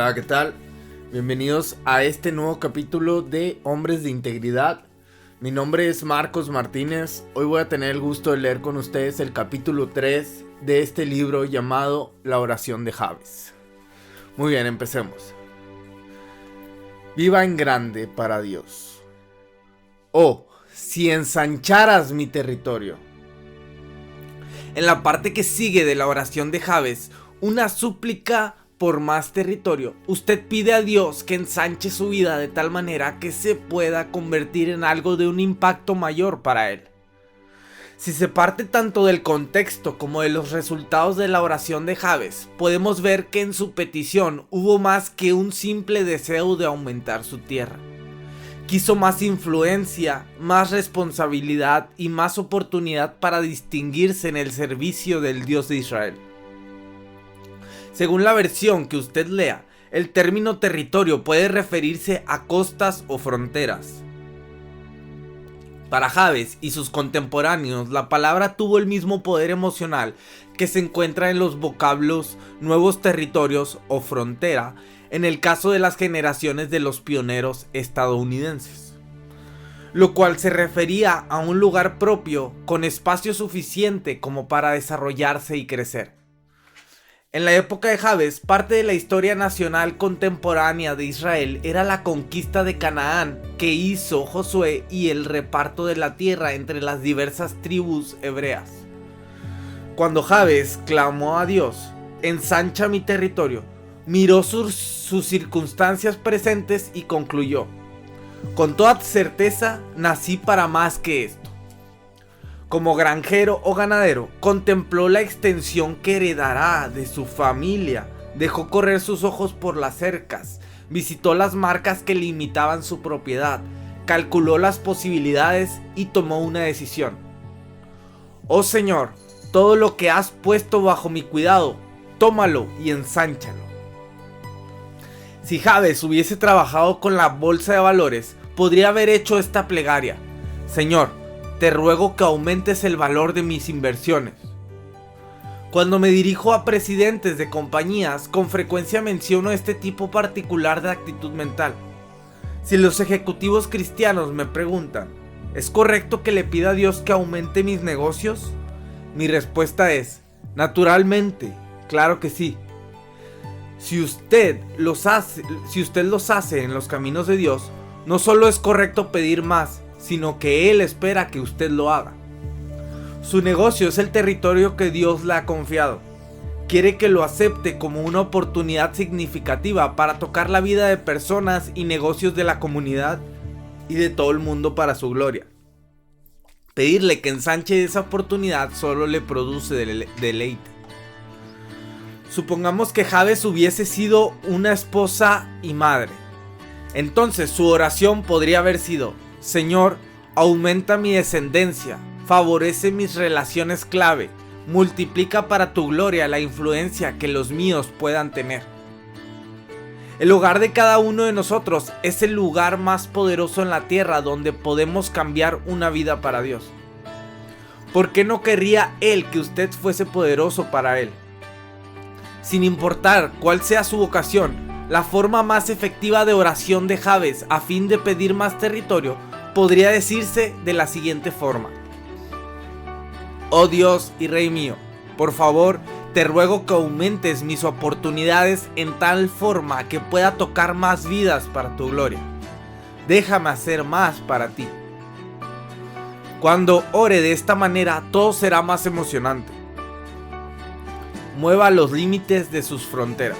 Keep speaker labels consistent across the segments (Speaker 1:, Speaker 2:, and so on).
Speaker 1: Hola, ¿qué tal? Bienvenidos a este nuevo capítulo de Hombres de Integridad. Mi nombre es Marcos Martínez. Hoy voy a tener el gusto de leer con ustedes el capítulo 3 de este libro llamado La oración de Jabes. Muy bien, empecemos. Viva en grande para Dios. Oh, si ensancharas mi territorio. En la parte que sigue de la oración de Jabes, una súplica por más territorio, usted pide a Dios que ensanche su vida de tal manera que se pueda convertir en algo de un impacto mayor para él. Si se parte tanto del contexto como de los resultados de la oración de Jabes, podemos ver que en su petición hubo más que un simple deseo de aumentar su tierra. Quiso más influencia, más responsabilidad y más oportunidad para distinguirse en el servicio del Dios de Israel. Según la versión que usted lea, el término territorio puede referirse a costas o fronteras. Para Jabes y sus contemporáneos, la palabra tuvo el mismo poder emocional que se encuentra en los vocablos nuevos territorios o frontera, en el caso de las generaciones de los pioneros estadounidenses, lo cual se refería a un lugar propio con espacio suficiente como para desarrollarse y crecer. En la época de Jabes, parte de la historia nacional contemporánea de Israel era la conquista de Canaán que hizo Josué y el reparto de la tierra entre las diversas tribus hebreas. Cuando Jabes clamó a Dios, ensancha mi territorio, miró sus circunstancias presentes y concluyó: con toda certeza nací para más que esto. Como granjero o ganadero, contempló la extensión que heredará de su familia, dejó correr sus ojos por las cercas, visitó las marcas que limitaban su propiedad, calculó las posibilidades y tomó una decisión. Oh Señor, todo lo que has puesto bajo mi cuidado, tómalo y ensánchalo. Si Jabes hubiese trabajado con la bolsa de valores, podría haber hecho esta plegaria: Señor, te ruego que aumentes el valor de mis inversiones. Cuando me dirijo a presidentes de compañías, con frecuencia menciono este tipo particular de actitud mental. Si los ejecutivos cristianos me preguntan, ¿es correcto que le pida a Dios que aumente mis negocios? Mi respuesta es: naturalmente, claro que sí. Si usted los hace en los caminos de Dios, no solo es correcto pedir más, sino que Él espera que usted lo haga. Su negocio es el territorio que Dios le ha confiado. Quiere que lo acepte como una oportunidad significativa para tocar la vida de personas y negocios de la comunidad y de todo el mundo para su gloria. Pedirle que ensanche esa oportunidad solo le produce deleite. Supongamos que Jabes hubiese sido una esposa y madre. Entonces su oración podría haber sido: Señor, aumenta mi descendencia, favorece mis relaciones clave, multiplica para tu gloria la influencia que los míos puedan tener. El hogar de cada uno de nosotros es el lugar más poderoso en la tierra donde podemos cambiar una vida para Dios. ¿Por qué no querría Él que usted fuese poderoso para Él? Sin importar cuál sea su vocación, la forma más efectiva de oración de Jabes a fin de pedir más territorio podría decirse de la siguiente forma: oh Dios y Rey mío, por favor, te ruego que aumentes mis oportunidades en tal forma que pueda tocar más vidas para tu gloria. Déjame hacer más para ti. Cuando ore de esta manera, todo será más emocionante. Mueva los límites de sus fronteras.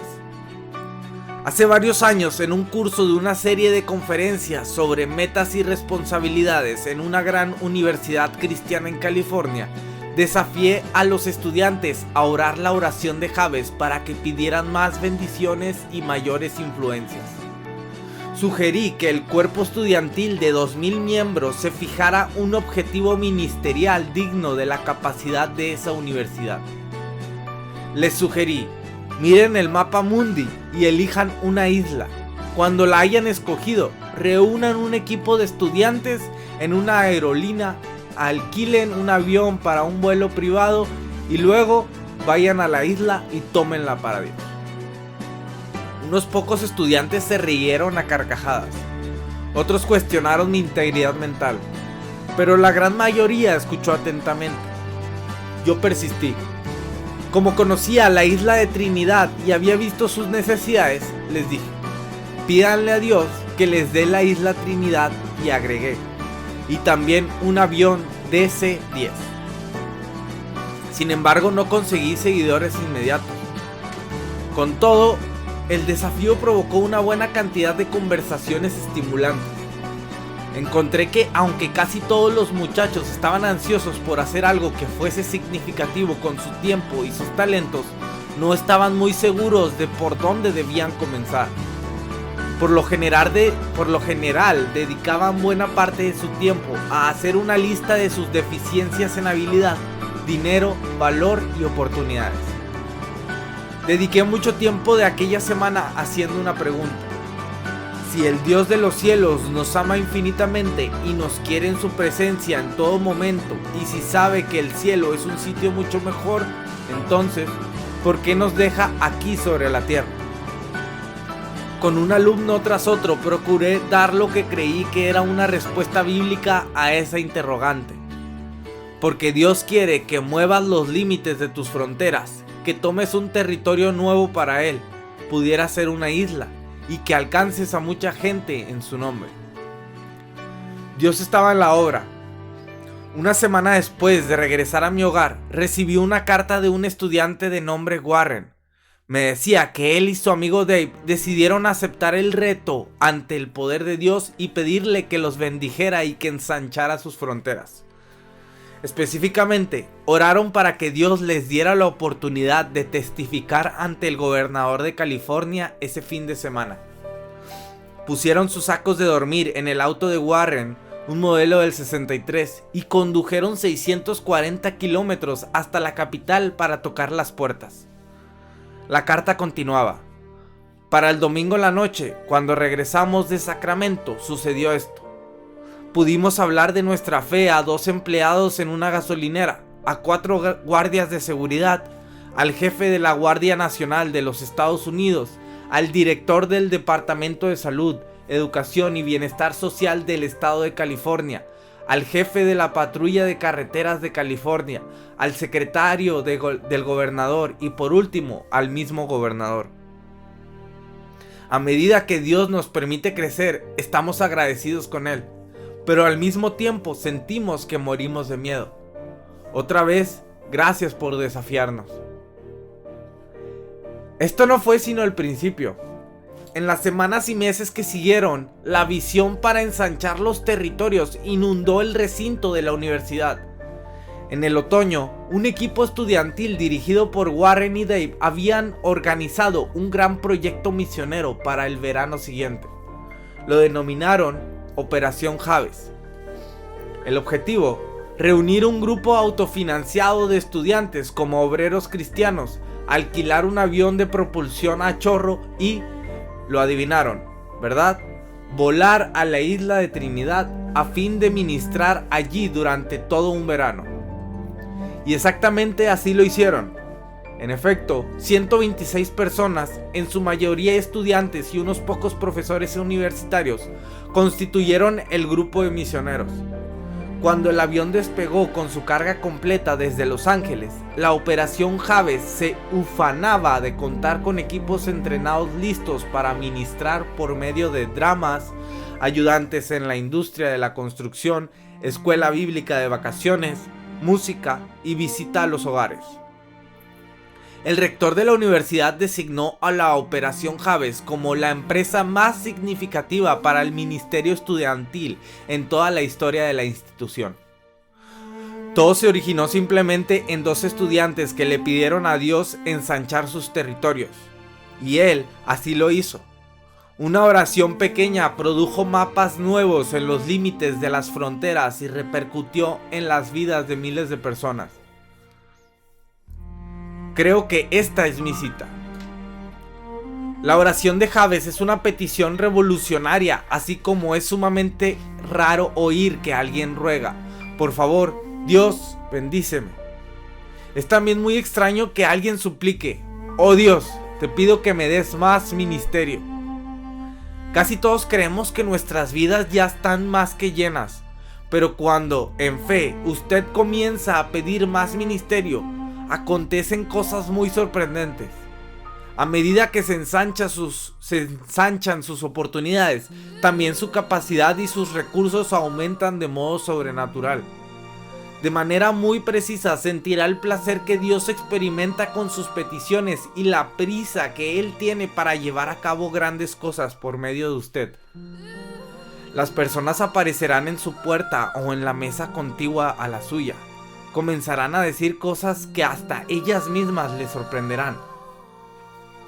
Speaker 1: Hace varios años, en un curso de una serie de conferencias sobre metas y responsabilidades en una gran universidad cristiana en California, desafié a los estudiantes a orar la oración de Jabes para que pidieran más bendiciones y mayores influencias. Sugerí que el cuerpo estudiantil de 2000 miembros se fijara un objetivo ministerial digno de la capacidad de esa universidad. Les sugerí: miren el mapa mundi y elijan una isla. Cuando la hayan escogido, reúnan un equipo de estudiantes en una aerolínea, alquilen un avión para un vuelo privado y luego vayan a la isla y tómenla para Dios. Unos pocos estudiantes se rieron a carcajadas. Otros cuestionaron mi integridad mental, pero la gran mayoría escuchó atentamente. Yo persistí. Como conocía la isla de Trinidad y había visto sus necesidades, les dije: pídanle a Dios que les dé la isla Trinidad, y agregué: y también un avión DC-10. Sin embargo, no conseguí seguidores inmediatos. Con todo, el desafío provocó una buena cantidad de conversaciones estimulantes. Encontré que, aunque casi todos los muchachos estaban ansiosos por hacer algo que fuese significativo con su tiempo y sus talentos, no estaban muy seguros de por dónde debían comenzar. Por lo general, dedicaban buena parte de su tiempo a hacer una lista de sus deficiencias en habilidad, dinero, valor y oportunidades. Dediqué mucho tiempo de aquella semana haciendo una pregunta: si el Dios de los cielos nos ama infinitamente y nos quiere en su presencia en todo momento, y si sabe que el cielo es un sitio mucho mejor, entonces, ¿por qué nos deja aquí sobre la tierra? Con un alumno tras otro procuré dar lo que creí que era una respuesta bíblica a esa interrogante. Porque Dios quiere que muevas los límites de tus fronteras, que tomes un territorio nuevo para Él, pudiera ser una isla, y que alcances a mucha gente en su nombre. Dios estaba en la obra. Una semana después de regresar a mi hogar, recibí una carta de un estudiante de nombre Warren. Me decía que él y su amigo Dave decidieron aceptar el reto ante el poder de Dios y pedirle que los bendijera y que ensanchara sus fronteras. Específicamente, oraron para que Dios les diera la oportunidad de testificar ante el gobernador de California ese fin de semana. Pusieron sus sacos de dormir en el auto de Warren, un modelo del 63, y condujeron 640 kilómetros hasta la capital para tocar las puertas. La carta continuaba: para el domingo en la noche, cuando regresamos de Sacramento, sucedió esto. Pudimos hablar de nuestra fe a 2 empleados en una gasolinera, a 4 guardias de seguridad, al jefe de la Guardia Nacional de los Estados Unidos, al director del Departamento de Salud, Educación y Bienestar Social del Estado de California, al jefe de la Patrulla de Carreteras de California, al secretario del gobernador y por último al mismo gobernador. A medida que Dios nos permite crecer, estamos agradecidos con Él, pero al mismo tiempo sentimos que morimos de miedo. Otra vez, gracias por desafiarnos. Esto no fue sino el principio. En las semanas y meses que siguieron, la visión para ensanchar los territorios inundó el recinto de la universidad. En el otoño, un equipo estudiantil dirigido por Warren y Dave habían organizado un gran proyecto misionero para el verano siguiente. Lo denominaron Operación Javes. El objetivo: reunir un grupo autofinanciado de estudiantes como obreros cristianos, alquilar un avión de propulsión a chorro y, lo adivinaron, ¿verdad?, volar a la isla de Trinidad a fin de ministrar allí durante todo un verano. Y exactamente así lo hicieron. En efecto, 126 personas, en su mayoría estudiantes y unos pocos profesores universitarios, constituyeron el grupo de misioneros. Cuando el avión despegó con su carga completa desde Los Ángeles, la Operación Javes se ufanaba de contar con equipos entrenados listos para ministrar por medio de dramas, ayudantes en la industria de la construcción, escuela bíblica de vacaciones, música y visita a los hogares. El rector de la universidad designó a la Operación Javes como la empresa más significativa para el ministerio estudiantil en toda la historia de la institución. Todo se originó simplemente en 2 estudiantes que le pidieron a Dios ensanchar sus territorios, y Él así lo hizo. Una oración pequeña produjo mapas nuevos en los límites de las fronteras y repercutió en las vidas de miles de personas. Creo que esta es mi cita. La oración de Javes es una petición revolucionaria, así como es sumamente raro oír que alguien ruega: por favor, Dios, bendíceme. Es también muy extraño que alguien suplique: oh Dios, te pido que me des más ministerio. Casi todos creemos que nuestras vidas ya están más que llenas, pero cuando, en fe, usted comienza a pedir más ministerio, acontecen cosas muy sorprendentes. A medida que se ensanchan sus oportunidades, también su capacidad y sus recursos aumentan de modo sobrenatural. De manera muy precisa sentirá el placer que Dios experimenta con sus peticiones y la prisa que Él tiene para llevar a cabo grandes cosas por medio de usted. Las personas aparecerán en su puerta o en la mesa contigua a la suya. Comenzarán a decir cosas que hasta ellas mismas les sorprenderán.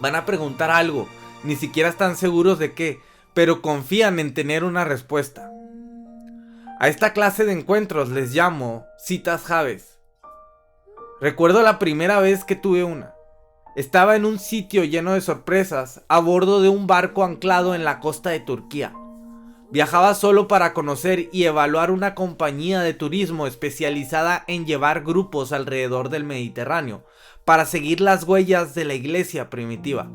Speaker 1: Van a preguntar algo, ni siquiera están seguros de qué, pero confían en tener una respuesta. A esta clase de encuentros les llamo citas Javes. Recuerdo la primera vez que tuve una. Estaba en un sitio lleno de sorpresas, a bordo de un barco anclado en la costa de Turquía. Viajaba solo para conocer y evaluar una compañía de turismo especializada en llevar grupos alrededor del Mediterráneo, para seguir las huellas de la iglesia primitiva.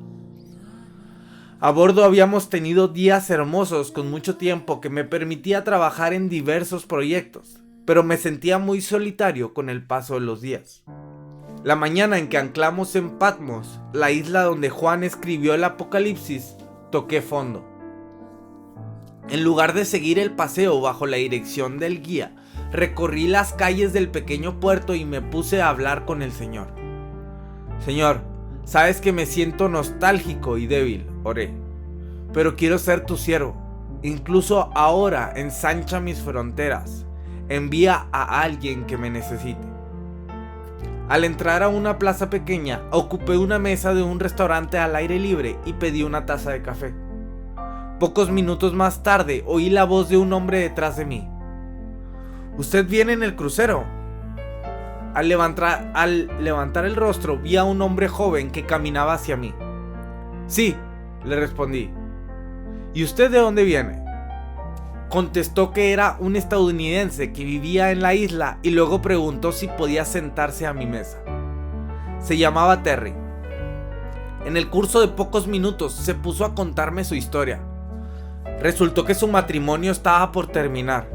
Speaker 1: A bordo habíamos tenido días hermosos con mucho tiempo que me permitía trabajar en diversos proyectos, pero me sentía muy solitario con el paso de los días. La mañana en que anclamos en Patmos, la isla donde Juan escribió el Apocalipsis, toqué fondo. En lugar de seguir el paseo bajo la dirección del guía, recorrí las calles del pequeño puerto y me puse a hablar con el Señor. Señor, sabes que me siento nostálgico y débil, oré, pero quiero ser tu siervo. Incluso ahora ensancha mis fronteras. Envía a alguien que me necesite. Al entrar a una plaza pequeña, ocupé una mesa de un restaurante al aire libre y pedí una taza de café. Pocos minutos más tarde, oí la voz de un hombre detrás de mí. ¿Usted viene en el crucero? Al levantar el rostro, vi a un hombre joven que caminaba hacia mí. Sí, le respondí. ¿Y usted de dónde viene? Contestó que era un estadounidense que vivía en la isla y luego preguntó si podía sentarse a mi mesa. Se llamaba Terry. En el curso de pocos minutos se puso a contarme su historia. Resultó que su matrimonio estaba por terminar.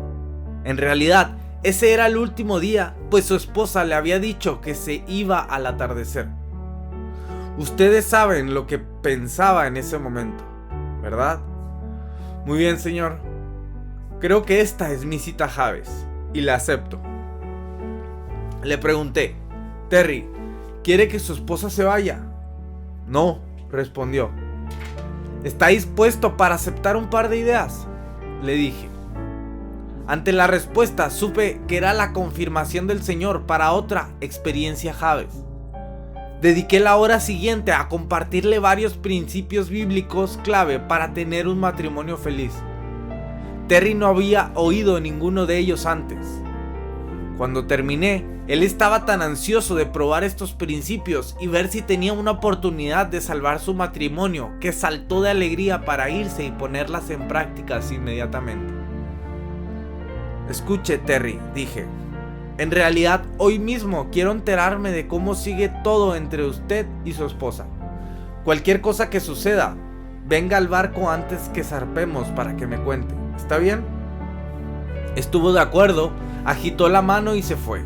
Speaker 1: En realidad, ese era el último día, pues su esposa le había dicho que se iba al atardecer. Ustedes saben lo que pensaba en ese momento, ¿verdad? Muy bien, señor. Creo que esta es mi cita Javes, y la acepto. Le pregunté, Terry, ¿quiere que su esposa se vaya? No, respondió. ¿Está dispuesto para aceptar un par de ideas? Le dije. Ante la respuesta supe que era la confirmación del Señor para otra experiencia Javes. Dediqué la hora siguiente a compartirle varios principios bíblicos clave para tener un matrimonio feliz. Terry no había oído ninguno de ellos antes. Cuando terminé, él estaba tan ansioso de probar estos principios y ver si tenía una oportunidad de salvar su matrimonio que saltó de alegría para irse y ponerlas en práctica inmediatamente. Escuche, Terry, dije. En realidad, hoy mismo quiero enterarme de cómo sigue todo entre usted y su esposa. Cualquier cosa que suceda, venga al barco antes que zarpemos para que me cuente. ¿Está bien? Estuvo de acuerdo, agitó la mano y se fue.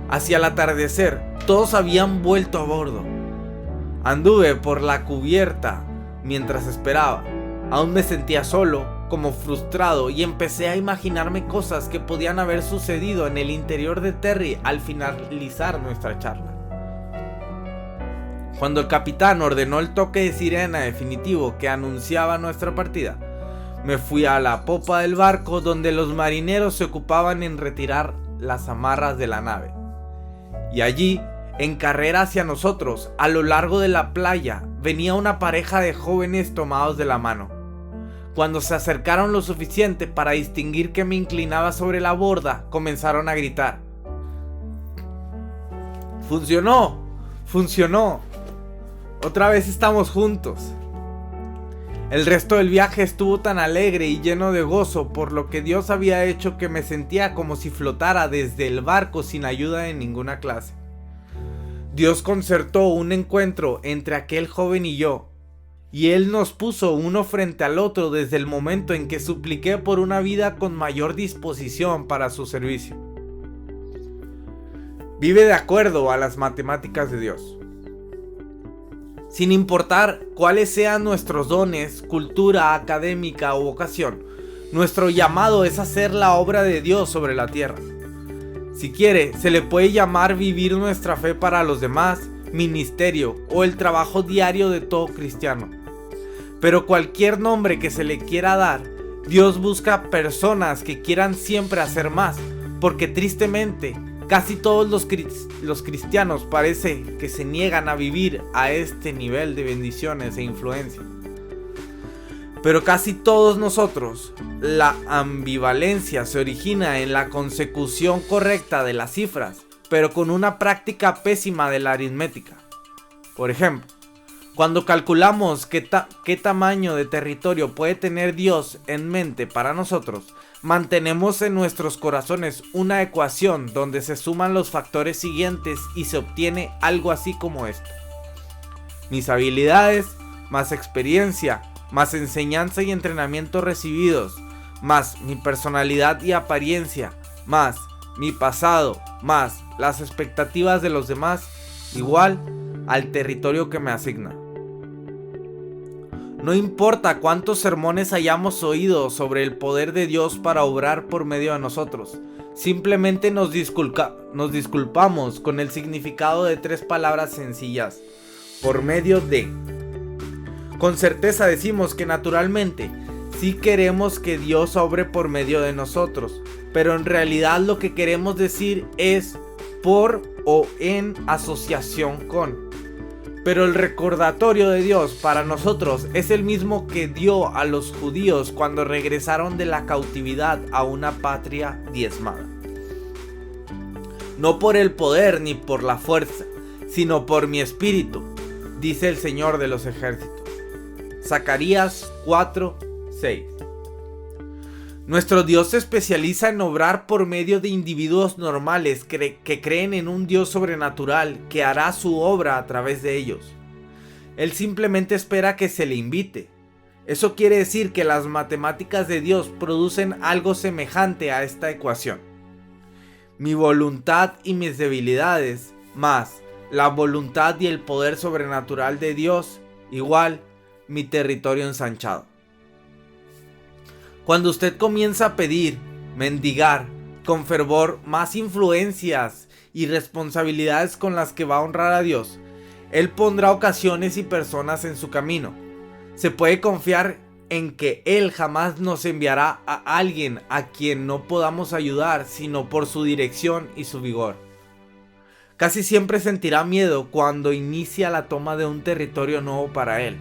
Speaker 1: Hacia el atardecer, todos habían vuelto a bordo. Anduve por la cubierta mientras esperaba. Aún me sentía solo, como frustrado, y empecé a imaginarme cosas que podían haber sucedido en el interior de Terry al finalizar nuestra charla. Cuando el capitán ordenó el toque de sirena definitivo que anunciaba nuestra partida, me fui a la popa del barco donde los marineros se ocupaban en retirar las amarras de la nave. Y allí, en carrera hacia nosotros, a lo largo de la playa, venía una pareja de jóvenes tomados de la mano. Cuando se acercaron lo suficiente para distinguir que me inclinaba sobre la borda, comenzaron a gritar. ¡Funcionó! ¡Funcionó! Otra vez estamos juntos. El resto del viaje estuvo tan alegre y lleno de gozo por lo que Dios había hecho que me sentía como si flotara desde el barco sin ayuda de ninguna clase. Dios concertó un encuentro entre aquel joven y yo, y Él nos puso uno frente al otro desde el momento en que supliqué por una vida con mayor disposición para su servicio. Vive de acuerdo a las matemáticas de Dios. Sin importar cuáles sean nuestros dones, cultura académica o vocación, nuestro llamado es hacer la obra de Dios sobre la tierra. Si quiere, se le puede llamar vivir nuestra fe para los demás, ministerio o el trabajo diario de todo cristiano. Pero cualquier nombre que se le quiera dar, Dios busca personas que quieran siempre hacer más, porque tristemente, casi todos los cristianos parece que se niegan a vivir a este nivel de bendiciones e influencia. Pero casi todos nosotros, la ambivalencia se origina en la consecución correcta de las cifras, pero con una práctica pésima de la aritmética. Por ejemplo, cuando calculamos qué tamaño de territorio puede tener Dios en mente para nosotros, mantenemos en nuestros corazones una ecuación donde se suman los factores siguientes y se obtiene algo así como esto: mis habilidades, más experiencia, más enseñanza y entrenamiento recibidos, más mi personalidad y apariencia, más mi pasado, más las expectativas de los demás, igual al territorio que me asigna. No importa cuántos sermones hayamos oído sobre el poder de Dios para obrar por medio de nosotros, simplemente nos disculpamos con el significado de 3 palabras sencillas: por medio de. Con certeza decimos que naturalmente sí queremos que Dios obre por medio de nosotros, pero en realidad lo que queremos decir es por o en asociación con. Pero el recordatorio de Dios para nosotros es el mismo que dio a los judíos cuando regresaron de la cautividad a una patria diezmada. No por el poder ni por la fuerza, sino por mi espíritu, dice el Señor de los ejércitos. Zacarías 4:6. Nuestro Dios se especializa en obrar por medio de individuos normales que creen en un Dios sobrenatural que hará su obra a través de ellos. Él simplemente espera que se le invite. Eso quiere decir que las matemáticas de Dios producen algo semejante a esta ecuación: mi voluntad y mis debilidades, más la voluntad y el poder sobrenatural de Dios, igual mi territorio ensanchado. Cuando usted comienza a pedir, mendigar, con fervor más influencias y responsabilidades con las que va a honrar a Dios, Él pondrá ocasiones y personas en su camino. Se puede confiar en que Él jamás nos enviará a alguien a quien no podamos ayudar, sino por su dirección y su vigor. Casi siempre sentirá miedo cuando inicia la toma de un territorio nuevo para Él,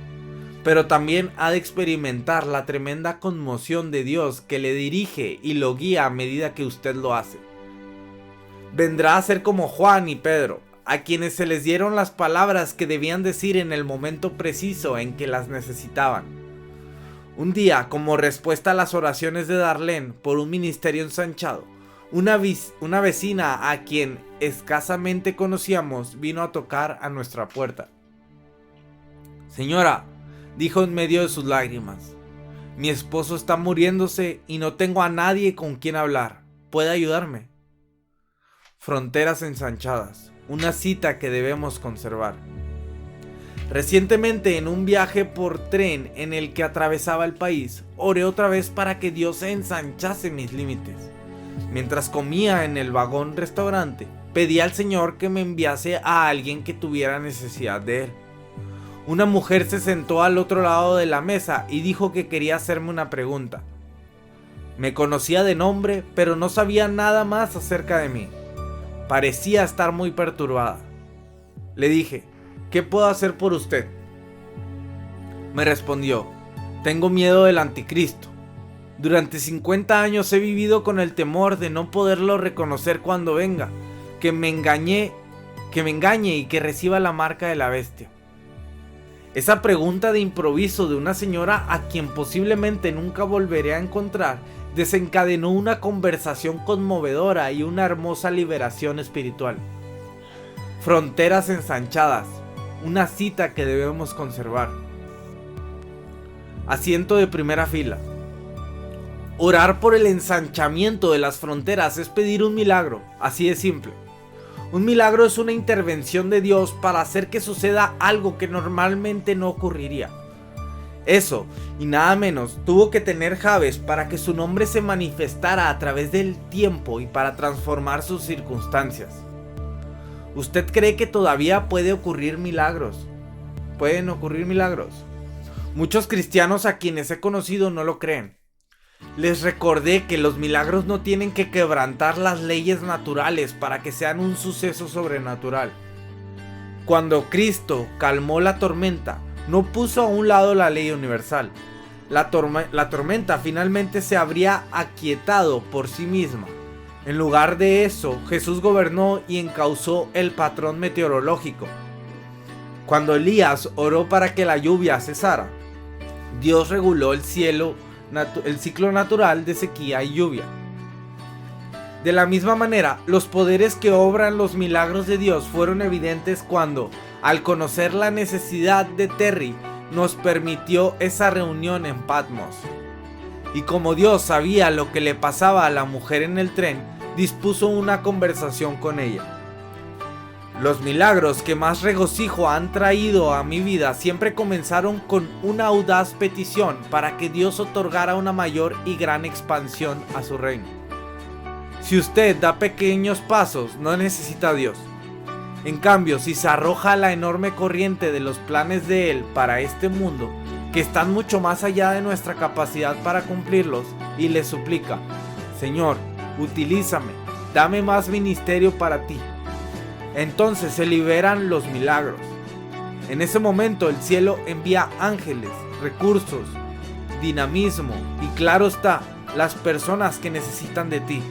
Speaker 1: pero también ha de experimentar la tremenda conmoción de Dios que le dirige y lo guía a medida que usted lo hace. Vendrá a ser como Juan y Pedro, a quienes se les dieron las palabras que debían decir en el momento preciso en que las necesitaban. Un día, como respuesta a las oraciones de Darlene por un ministerio ensanchado, una vecina a quien escasamente conocíamos vino a tocar a nuestra puerta. «Señora», dijo en medio de sus lágrimas, «mi esposo está muriéndose y no tengo a nadie con quien hablar. ¿Puede ayudarme?». Fronteras ensanchadas, una cita que debemos conservar. Recientemente, en un viaje por tren en el que atravesaba el país, oré otra vez para que Dios ensanchase mis límites. Mientras comía en el vagón restaurante, pedí al Señor que me enviase a alguien que tuviera necesidad de Él. Una mujer se sentó al otro lado de la mesa y dijo que quería hacerme una pregunta. Me conocía de nombre, pero no sabía nada más acerca de mí. Parecía estar muy perturbada. Le dije, «¿Qué puedo hacer por usted?». Me respondió, «Tengo miedo del anticristo. Durante 50 años he vivido con el temor de no poderlo reconocer cuando venga, que me engañe y que reciba la marca de la bestia». Esa pregunta de improviso de una señora a quien posiblemente nunca volveré a encontrar desencadenó una conversación conmovedora y una hermosa liberación espiritual. Fronteras ensanchadas, una cita que debemos conservar. Asiento de primera fila. Orar por el ensanchamiento de las fronteras es pedir un milagro, así de simple. Un milagro es una intervención de Dios para hacer que suceda algo que normalmente no ocurriría. Eso, y nada menos, tuvo que tener Jabes para que su nombre se manifestara a través del tiempo y para transformar sus circunstancias. ¿Usted cree que todavía puede ocurrir milagros? ¿Pueden ocurrir milagros? Muchos cristianos a quienes he conocido no lo creen. Les recordé que los milagros no tienen que quebrantar las leyes naturales para que sean un suceso sobrenatural. Cuando Cristo calmó la tormenta, no puso a un lado la ley universal. La tormenta finalmente se habría aquietado por sí misma. En lugar de eso, Jesús gobernó y encauzó el patrón meteorológico. Cuando Elías oró para que la lluvia cesara, Dios reguló el ciclo natural de sequía y lluvia. De la misma manera, los poderes que obran los milagros de Dios fueron evidentes cuando, al conocer la necesidad de Terry, nos permitió esa reunión en Patmos. Y como Dios sabía lo que le pasaba a la mujer en el tren, dispuso una conversación con ella. Los milagros que más regocijo han traído a mi vida siempre comenzaron con una audaz petición para que Dios otorgara una mayor y gran expansión a su reino. Si usted da pequeños pasos, no necesita a Dios. En cambio, si se arroja a la enorme corriente de los planes de Él para este mundo, que están mucho más allá de nuestra capacidad para cumplirlos, y le suplica: Señor, utilízame, dame más ministerio para ti, entonces se liberan los milagros. En ese momento el cielo envía ángeles, recursos, dinamismo y, claro está, las personas que necesitan de ti.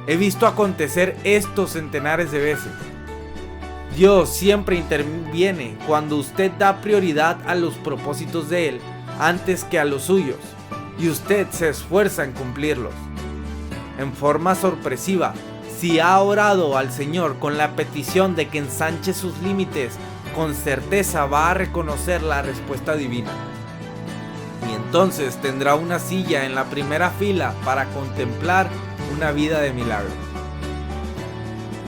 Speaker 1: He visto acontecer esto centenares de veces. Dios siempre interviene cuando usted da prioridad a los propósitos de Él antes que a los suyos, y usted se esfuerza en cumplirlos. En forma sorpresiva, si ha orado al Señor con la petición de que ensanche sus límites, con certeza va a reconocer la respuesta divina. Y entonces tendrá una silla en la primera fila para contemplar una vida de milagros.